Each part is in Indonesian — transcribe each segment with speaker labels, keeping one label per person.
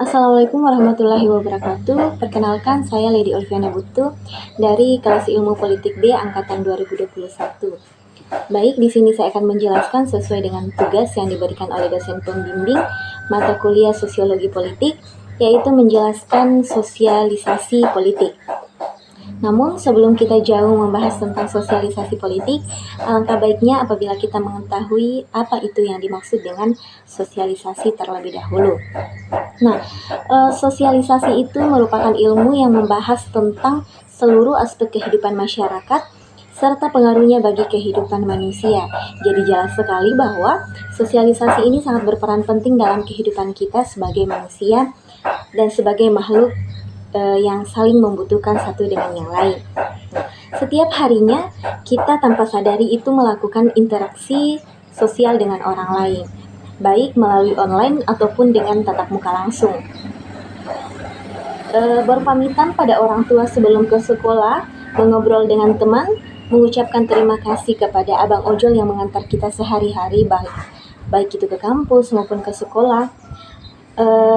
Speaker 1: Assalamualaikum warahmatullahi wabarakatuh. Perkenalkan, saya Lady Olviana Butu dari kelas Ilmu Politik B angkatan 2021. Baik, di sini saya akan menjelaskan sesuai dengan tugas yang diberikan oleh dosen pembimbing mata kuliah Sosiologi Politik, yaitu menjelaskan sosialisasi politik. Namun, sebelum kita jauh membahas tentang sosialisasi politik, alangkah baiknya apabila kita mengetahui apa itu yang dimaksud dengan sosialisasi terlebih dahulu. Nah, sosialisasi itu merupakan ilmu yang membahas tentang seluruh aspek kehidupan masyarakat serta pengaruhnya bagi kehidupan manusia. Jadi jelas sekali bahwa sosialisasi ini sangat berperan penting dalam kehidupan kita sebagai manusia dan sebagai makhluk yang saling membutuhkan satu dengan yang lain. Setiap harinya kita tanpa sadari itu melakukan interaksi sosial dengan orang lain, baik melalui online ataupun dengan tatap muka langsung. Berpamitan pada orang tua sebelum ke sekolah, mengobrol dengan teman, mengucapkan terima kasih kepada abang ojol yang mengantar kita sehari-hari, baik itu ke kampus maupun ke sekolah,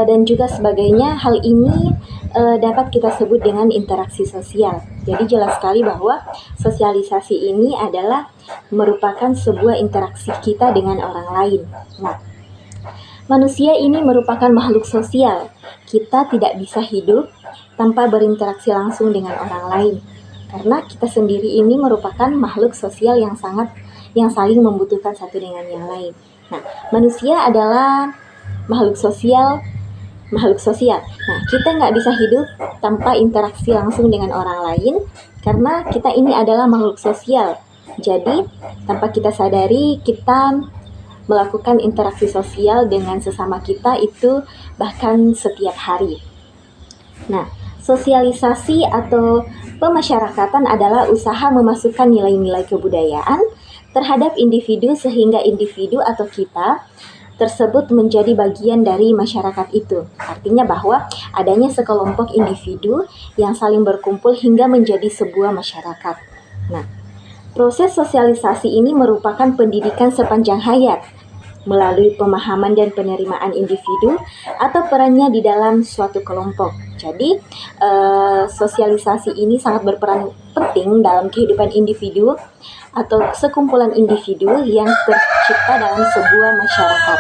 Speaker 1: dan juga sebagainya. Hal ini dapat kita sebut dengan interaksi sosial. Jadi jelas sekali bahwa sosialisasi ini adalah merupakan sebuah interaksi kita dengan orang lain. Nah, manusia ini merupakan makhluk sosial. Kita tidak bisa hidup tanpa berinteraksi langsung dengan orang lain. Karena kita sendiri ini merupakan makhluk sosial yang saling membutuhkan satu dengan yang lain. Nah, manusia adalah makhluk sosial. Nah, kita nggak bisa hidup tanpa interaksi langsung dengan orang lain karena kita ini adalah makhluk sosial. Jadi, tanpa kita sadari, kita melakukan interaksi sosial dengan sesama kita itu bahkan setiap hari. Nah, sosialisasi atau pemasyarakatan adalah usaha memasukkan nilai-nilai kebudayaan terhadap individu sehingga individu atau kita tersebut menjadi bagian dari masyarakat itu. Artinya bahwa adanya sekelompok individu yang saling berkumpul hingga menjadi sebuah masyarakat. Nah, proses sosialisasi ini merupakan pendidikan sepanjang hayat melalui pemahaman dan penerimaan individu atau perannya di dalam suatu kelompok. Jadi, sosialisasi ini sangat berperan penting dalam kehidupan individu atau sekumpulan individu yang tercipta dalam sebuah masyarakat.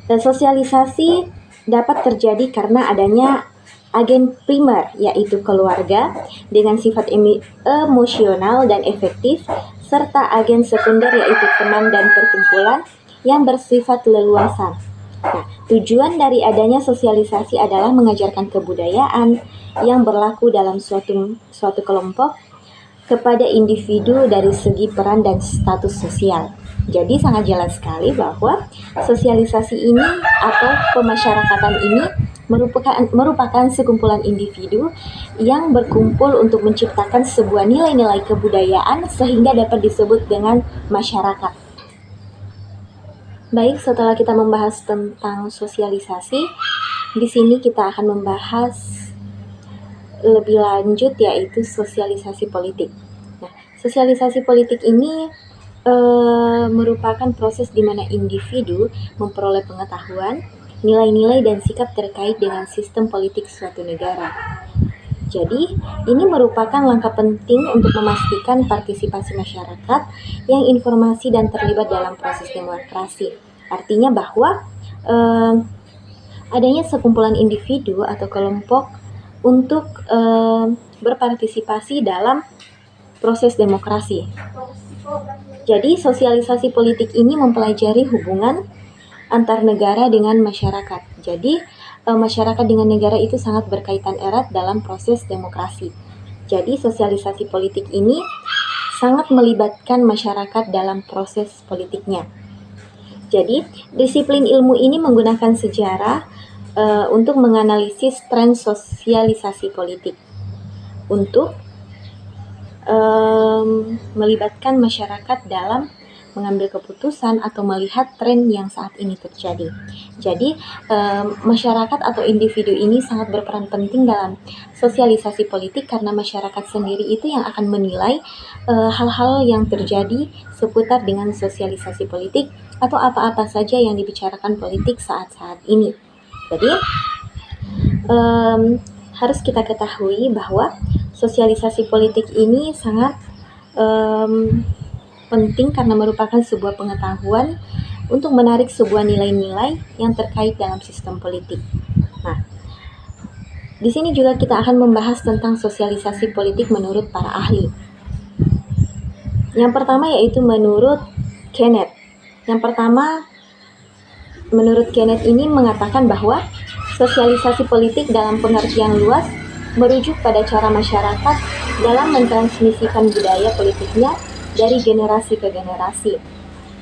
Speaker 1: Dan sosialisasi dapat terjadi karena adanya agen primer, yaitu keluarga dengan sifat emosional dan efektif, serta agen sekunder, yaitu teman dan perkumpulan yang bersifat leluasa. Nah, tujuan dari adanya sosialisasi adalah mengajarkan kebudayaan yang berlaku dalam suatu kelompok kepada individu dari segi peran dan status sosial. Jadi sangat jelas sekali bahwa sosialisasi ini atau pemasyarakatan ini merupakan sekumpulan individu yang berkumpul untuk menciptakan sebuah nilai-nilai kebudayaan sehingga dapat disebut dengan masyarakat. Baik, setelah kita membahas tentang sosialisasi, di sini kita akan membahas lebih lanjut, yaitu sosialisasi politik. Nah, sosialisasi politik ini merupakan proses di mana individu memperoleh pengetahuan, nilai-nilai dan sikap terkait dengan sistem politik suatu negara. Jadi, ini merupakan langkah penting untuk memastikan partisipasi masyarakat yang informasi dan terlibat dalam proses demokrasi. Artinya bahwa adanya sekumpulan individu atau kelompok untuk berpartisipasi dalam proses demokrasi. Jadi, sosialisasi politik ini mempelajari hubungan antar negara dengan masyarakat. Jadi, masyarakat dengan negara itu sangat berkaitan erat dalam proses demokrasi. Jadi, sosialisasi politik ini sangat melibatkan masyarakat dalam proses politiknya. Jadi, disiplin ilmu ini menggunakan sejarah untuk menganalisis tren sosialisasi politik untuk melibatkan masyarakat dalam mengambil keputusan atau melihat tren yang saat ini terjadi. Jadi, masyarakat atau individu ini sangat berperan penting dalam sosialisasi politik karena masyarakat sendiri itu yang akan menilai hal-hal yang terjadi seputar dengan sosialisasi politik atau apa-apa saja yang dibicarakan politik saat-saat ini. Jadi, harus kita ketahui bahwa sosialisasi politik ini sangat penting karena merupakan sebuah pengetahuan untuk menarik sebuah nilai-nilai yang terkait dalam sistem politik. Nah, di sini juga kita akan membahas tentang sosialisasi politik menurut para ahli. Yang pertama yaitu menurut Kenneth. Yang pertama, menurut Kenneth ini mengatakan bahwa sosialisasi politik dalam pengertian luas merujuk pada cara masyarakat dalam mentransmisikan budaya politiknya dari generasi ke generasi.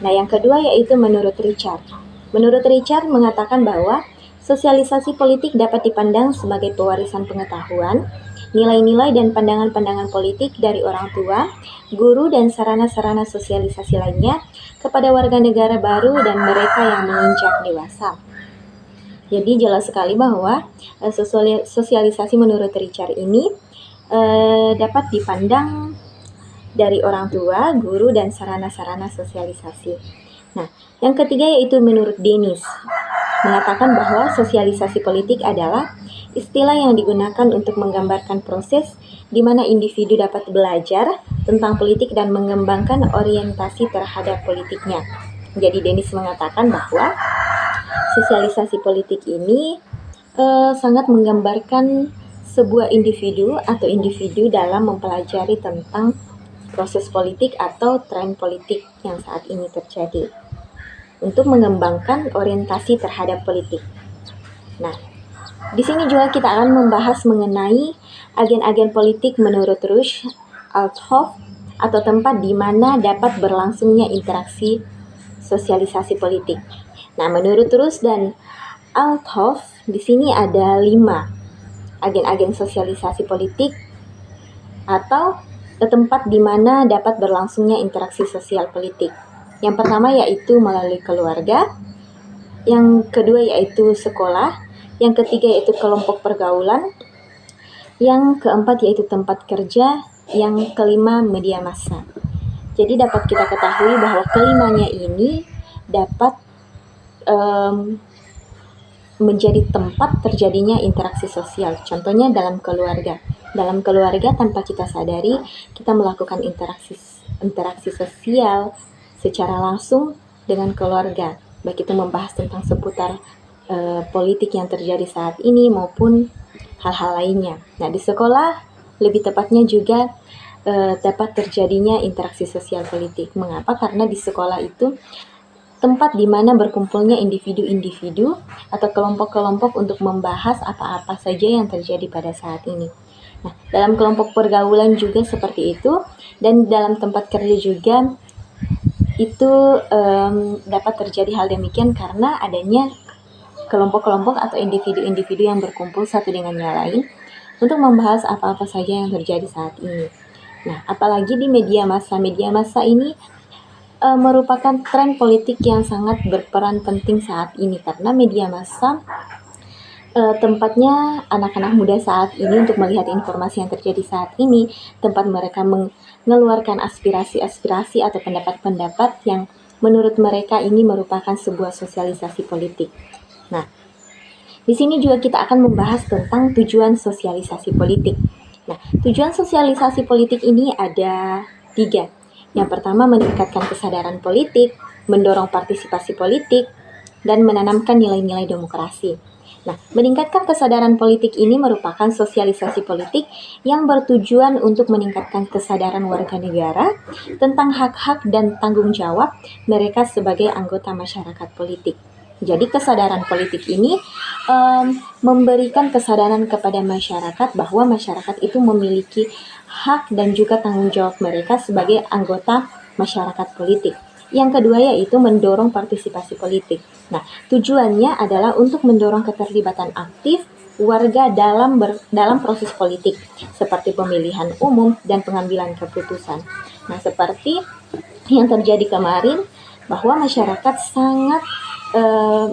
Speaker 1: Nah, yang kedua yaitu menurut Richard. Menurut Richard mengatakan bahwa sosialisasi politik dapat dipandang sebagai pewarisan pengetahuan, nilai-nilai dan pandangan-pandangan politik dari orang tua, guru dan sarana-sarana sosialisasi lainnya kepada warga negara baru dan mereka yang menginjak dewasa. Jadi jelas sekali bahwa sosialisasi menurut Richard ini dapat dipandang dari orang tua, guru, dan sarana-sarana sosialisasi. Nah, yang ketiga yaitu menurut Dennis, mengatakan bahwa sosialisasi politik adalah istilah yang digunakan untuk menggambarkan proses di mana individu dapat belajar tentang politik dan mengembangkan orientasi terhadap politiknya. Jadi Dennis mengatakan bahwa sosialisasi politik ini sangat menggambarkan sebuah individu atau individu dalam mempelajari tentang proses politik atau tren politik yang saat ini terjadi untuk mengembangkan orientasi terhadap politik. Nah, di sini juga kita akan membahas mengenai agen-agen politik menurut Rush, Althoff, atau tempat di mana dapat berlangsungnya interaksi sosialisasi politik. Nah, menurut Rush dan Althoff, di sini ada 5 agen-agen sosialisasi politik atau tempat di mana dapat berlangsungnya interaksi sosial politik. Yang pertama yaitu melalui keluarga, yang kedua yaitu sekolah, yang ketiga yaitu kelompok pergaulan, yang keempat yaitu tempat kerja, yang kelima media massa. Jadi dapat kita ketahui bahwa kelimanya ini dapat menjadi tempat terjadinya interaksi sosial. Contohnya dalam keluarga. Dalam keluarga tanpa kita sadari, kita melakukan interaksi sosial secara langsung dengan keluarga. Baik itu membahas tentang seputar politik yang terjadi saat ini maupun hal-hal lainnya. Nah, di sekolah lebih tepatnya juga dapat terjadinya interaksi sosial politik. Mengapa? Karena di sekolah itu tempat di mana berkumpulnya individu-individu atau kelompok-kelompok untuk membahas apa-apa saja yang terjadi pada saat ini. Nah, dalam kelompok pergaulan juga seperti itu, dan dalam tempat kerja juga itu dapat terjadi hal demikian karena adanya kelompok-kelompok atau individu-individu yang berkumpul satu dengan yang lain untuk membahas apa-apa saja yang terjadi saat ini. Nah, apalagi di media massa ini merupakan tren politik yang sangat berperan penting saat ini karena media massa tempatnya anak-anak muda saat ini untuk melihat informasi yang terjadi saat ini, tempat mereka mengeluarkan aspirasi-aspirasi atau pendapat-pendapat yang menurut mereka ini merupakan sebuah sosialisasi politik. Nah, di sini juga kita akan membahas tentang tujuan sosialisasi politik. Nah, tujuan sosialisasi politik ini ada 3. Yang pertama, meningkatkan kesadaran politik, mendorong partisipasi politik, dan menanamkan nilai-nilai demokrasi. Nah, meningkatkan kesadaran politik ini merupakan sosialisasi politik yang bertujuan untuk meningkatkan kesadaran warga negara tentang hak-hak dan tanggung jawab mereka sebagai anggota masyarakat politik. Jadi kesadaran politik ini memberikan kesadaran kepada masyarakat bahwa masyarakat itu memiliki hak dan juga tanggung jawab mereka sebagai anggota masyarakat politik. Yang kedua yaitu mendorong partisipasi politik. Nah, tujuannya adalah untuk mendorong keterlibatan aktif warga dalam proses politik seperti pemilihan umum dan pengambilan keputusan. Nah, seperti yang terjadi kemarin bahwa masyarakat sangat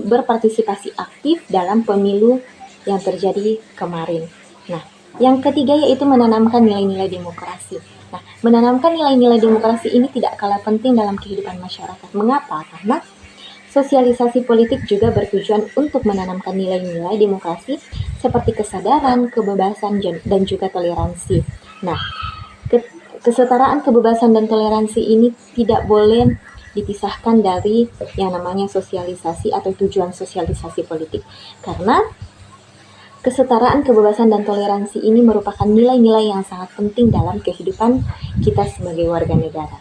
Speaker 1: berpartisipasi aktif dalam pemilu yang terjadi kemarin. Nah, yang ketiga yaitu menanamkan nilai-nilai demokrasi. Nah, menanamkan nilai-nilai demokrasi ini tidak kalah penting dalam kehidupan masyarakat. Mengapa? Karena sosialisasi politik juga bertujuan untuk menanamkan nilai-nilai demokrasi seperti kesadaran, kebebasan, dan juga toleransi. Nah, kesetaraan, kebebasan, dan toleransi ini tidak boleh dipisahkan dari yang namanya sosialisasi atau tujuan sosialisasi politik. Karena kesetaraan, kebebasan, dan toleransi ini merupakan nilai-nilai yang sangat penting dalam kehidupan kita sebagai warga negara.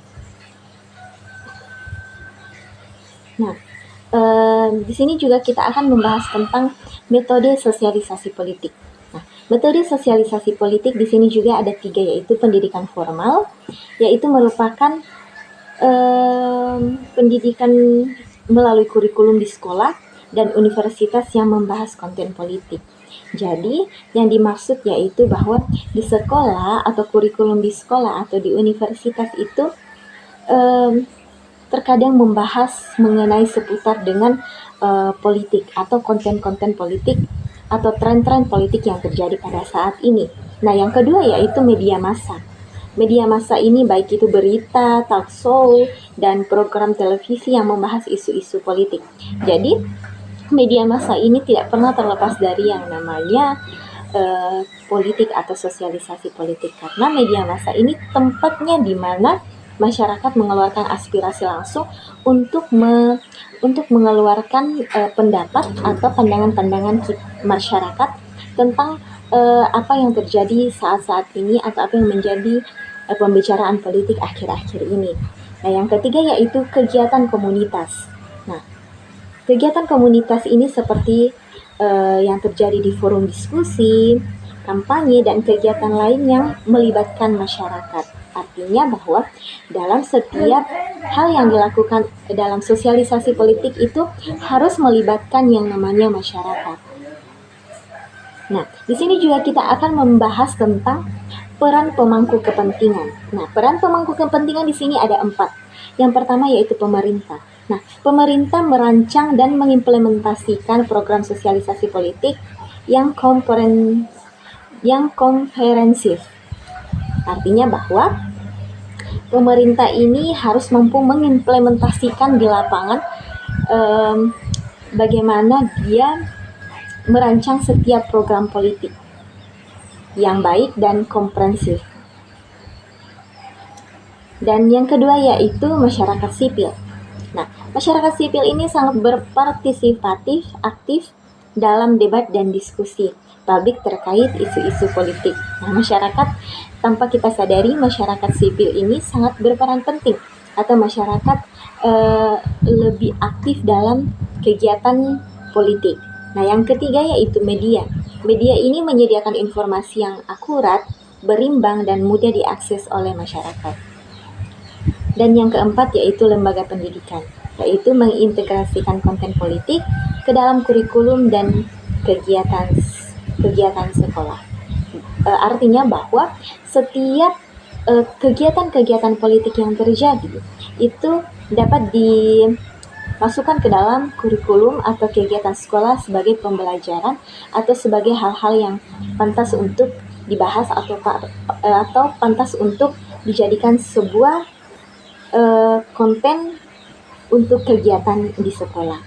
Speaker 1: Nah, di sini juga kita akan membahas tentang metode sosialisasi politik. Nah, metode sosialisasi politik di sini juga ada 3, yaitu pendidikan formal, yaitu merupakan pendidikan melalui kurikulum di sekolah dan universitas yang membahas konten politik. Jadi, yang dimaksud yaitu bahwa di sekolah atau kurikulum di sekolah atau di universitas itu terkadang membahas mengenai seputar dengan politik atau konten-konten politik atau tren-tren politik yang terjadi pada saat ini. Nah, yang kedua yaitu media massa. Media massa ini baik itu berita, talk show, dan program televisi yang membahas isu-isu politik. Jadi, media massa ini tidak pernah terlepas dari yang namanya politik atau sosialisasi politik, karena media massa ini tempatnya di mana masyarakat mengeluarkan aspirasi langsung untuk mengeluarkan pendapat atau pandangan-pandangan masyarakat tentang apa yang terjadi saat-saat ini atau apa yang menjadi pembicaraan politik akhir-akhir ini. Nah, yang ketiga yaitu kegiatan komunitas. Nah, kegiatan komunitas ini seperti yang terjadi di forum diskusi, kampanye, dan kegiatan lain yang melibatkan masyarakat. Artinya bahwa dalam setiap hal yang dilakukan dalam sosialisasi politik itu harus melibatkan yang namanya masyarakat. Nah, di sini juga kita akan membahas tentang peran pemangku kepentingan. Nah, peran pemangku kepentingan di sini ada 4. Yang pertama yaitu pemerintah. Nah, pemerintah merancang dan mengimplementasikan program sosialisasi politik yang komprehensif. Artinya bahwa pemerintah ini harus mampu mengimplementasikan di lapangan bagaimana dia merancang setiap program politik yang baik dan komprehensif. Dan yang kedua yaitu masyarakat sipil. Nah, masyarakat sipil ini sangat berpartisipatif, aktif dalam debat dan diskusi publik terkait isu-isu politik. Nah, masyarakat, tanpa kita sadari, masyarakat sipil ini sangat berperan penting atau masyarakat lebih aktif dalam kegiatan politik. Nah, yang ketiga yaitu media. Media ini menyediakan informasi yang akurat, berimbang, dan mudah diakses oleh masyarakat. Dan yang keempat yaitu lembaga pendidikan, yaitu mengintegrasikan konten politik ke dalam kurikulum dan kegiatan sekolah. Artinya bahwa setiap kegiatan-kegiatan politik yang terjadi itu dapat dimasukkan ke dalam kurikulum atau kegiatan sekolah sebagai pembelajaran atau sebagai hal-hal yang pantas untuk dibahas atau pantas untuk dijadikan sebuah konten untuk kegiatan di sekolah.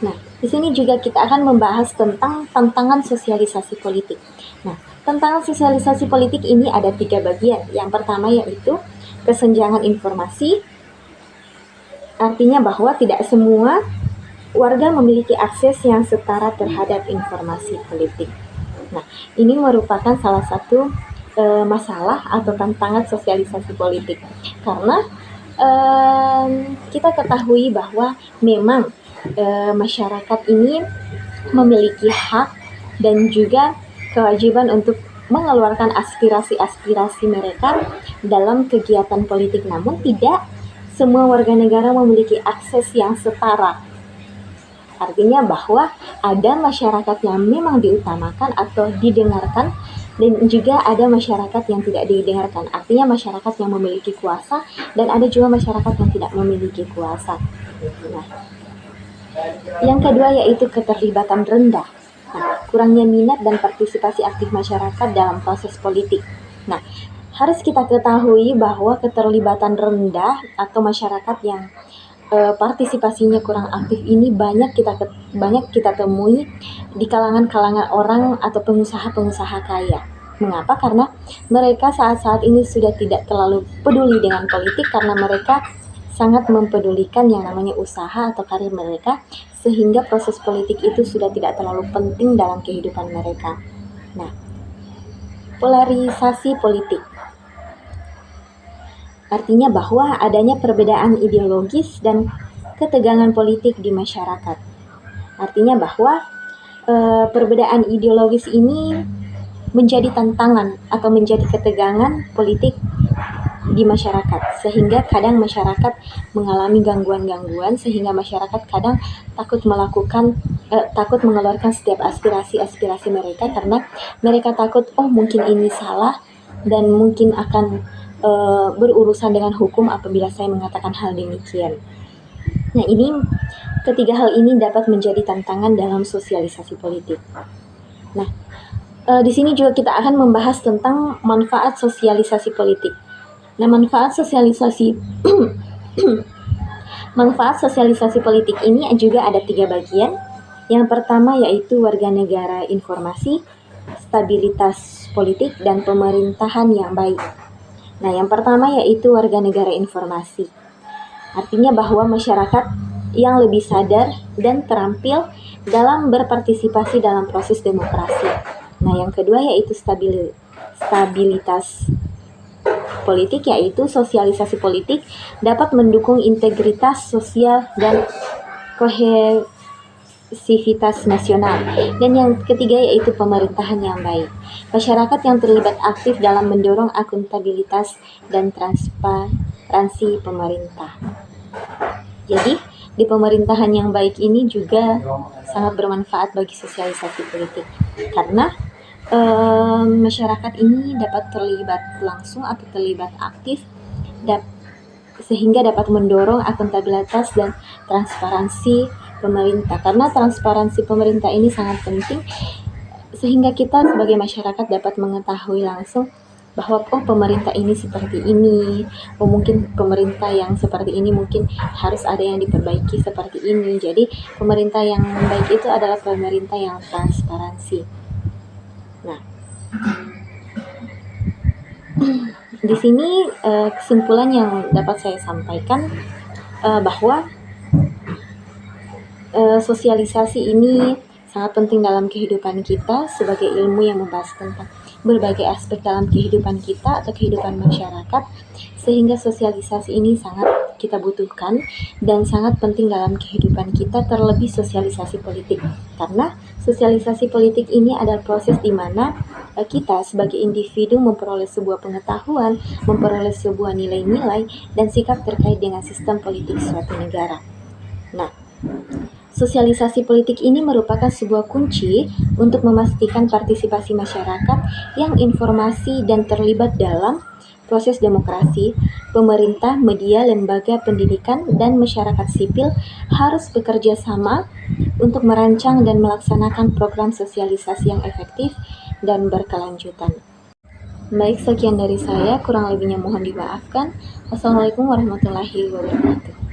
Speaker 1: Nah, di sini juga kita akan membahas tentang tantangan sosialisasi politik. Nah, tantangan sosialisasi politik ini ada 3 bagian. Yang pertama yaitu kesenjangan informasi. Artinya bahwa tidak semua warga memiliki akses yang setara terhadap informasi politik. Nah, ini merupakan salah satu masalah atau tantangan sosialisasi politik. Karena kita ketahui bahwa memang masyarakat ini memiliki hak dan juga kewajiban untuk mengeluarkan aspirasi-aspirasi mereka dalam kegiatan politik. Namun tidak semua warga negara memiliki akses yang setara. Artinya bahwa ada masyarakat yang memang diutamakan atau didengarkan dan juga ada masyarakat yang tidak didengarkan. Artinya masyarakat yang memiliki kuasa dan ada juga masyarakat yang tidak memiliki kuasa. Nah, yang kedua yaitu keterlibatan rendah. Nah, kurangnya minat dan partisipasi aktif masyarakat dalam proses politik. Nah, harus kita ketahui bahwa keterlibatan rendah atau masyarakat yang partisipasinya kurang aktif ini banyak kita temui di kalangan-kalangan orang atau pengusaha-pengusaha kaya. Mengapa? Karena mereka saat-saat ini sudah tidak terlalu peduli dengan politik karena mereka sangat mempedulikan yang namanya usaha atau karir mereka, sehingga proses politik itu sudah tidak terlalu penting dalam kehidupan mereka. Nah, polarisasi politik artinya bahwa adanya perbedaan ideologis dan ketegangan politik di masyarakat. Artinya bahwa perbedaan ideologis ini menjadi tantangan atau menjadi ketegangan politik di masyarakat, sehingga kadang masyarakat mengalami gangguan-gangguan, sehingga masyarakat kadang takut mengeluarkan setiap aspirasi-aspirasi mereka karena mereka takut mungkin ini salah dan mungkin akan berurusan dengan hukum apabila saya mengatakan hal demikian. Nah, ketiga hal ini dapat menjadi tantangan dalam sosialisasi politik. Nah, di sini juga kita akan membahas tentang manfaat sosialisasi politik. Nah, manfaat sosialisasi politik ini juga ada 3 bagian. Yang pertama yaitu warga negara informasi, stabilitas politik, dan pemerintahan yang baik. Nah, yang pertama yaitu warga negara informasi. Artinya bahwa masyarakat yang lebih sadar dan terampil dalam berpartisipasi dalam proses demokrasi. Nah, yang kedua yaitu stabilitas politik, yaitu sosialisasi politik dapat mendukung integritas sosial dan kohesivitas nasional. Dan yang ketiga yaitu pemerintahan yang baik. Masyarakat yang terlibat aktif dalam mendorong akuntabilitas dan transparansi pemerintah. Jadi, di pemerintahan yang baik ini juga sangat bermanfaat bagi sosialisasi politik karena masyarakat ini dapat terlibat langsung atau terlibat aktif sehingga dapat mendorong akuntabilitas dan transparansi pemerintah. Karena transparansi pemerintah ini sangat penting sehingga kita sebagai masyarakat dapat mengetahui langsung bahwa pemerintah ini seperti ini, mungkin pemerintah yang seperti ini mungkin harus ada yang diperbaiki seperti ini. Jadi pemerintah yang baik itu adalah pemerintah yang transparansi. Nah, di sini kesimpulan yang dapat saya sampaikan bahwa sosialisasi ini sangat penting dalam kehidupan kita sebagai ilmu yang membahas tentang berbagai aspek dalam kehidupan kita atau kehidupan masyarakat, sehingga sosialisasi ini sangat kita butuhkan dan sangat penting dalam kehidupan kita, terlebih sosialisasi politik. Karena sosialisasi politik ini adalah proses di mana kita sebagai individu memperoleh sebuah pengetahuan, memperoleh sebuah nilai-nilai dan sikap terkait dengan sistem politik suatu negara. Nah, sosialisasi politik ini merupakan sebuah kunci untuk memastikan partisipasi masyarakat yang informasi dan terlibat dalam proses demokrasi. Pemerintah, media, lembaga pendidikan, dan masyarakat sipil harus bekerja sama untuk merancang dan melaksanakan program sosialisasi yang efektif dan berkelanjutan. Baik, sekian dari saya, kurang lebihnya mohon dimaafkan. Wassalamualaikum warahmatullahi wabarakatuh.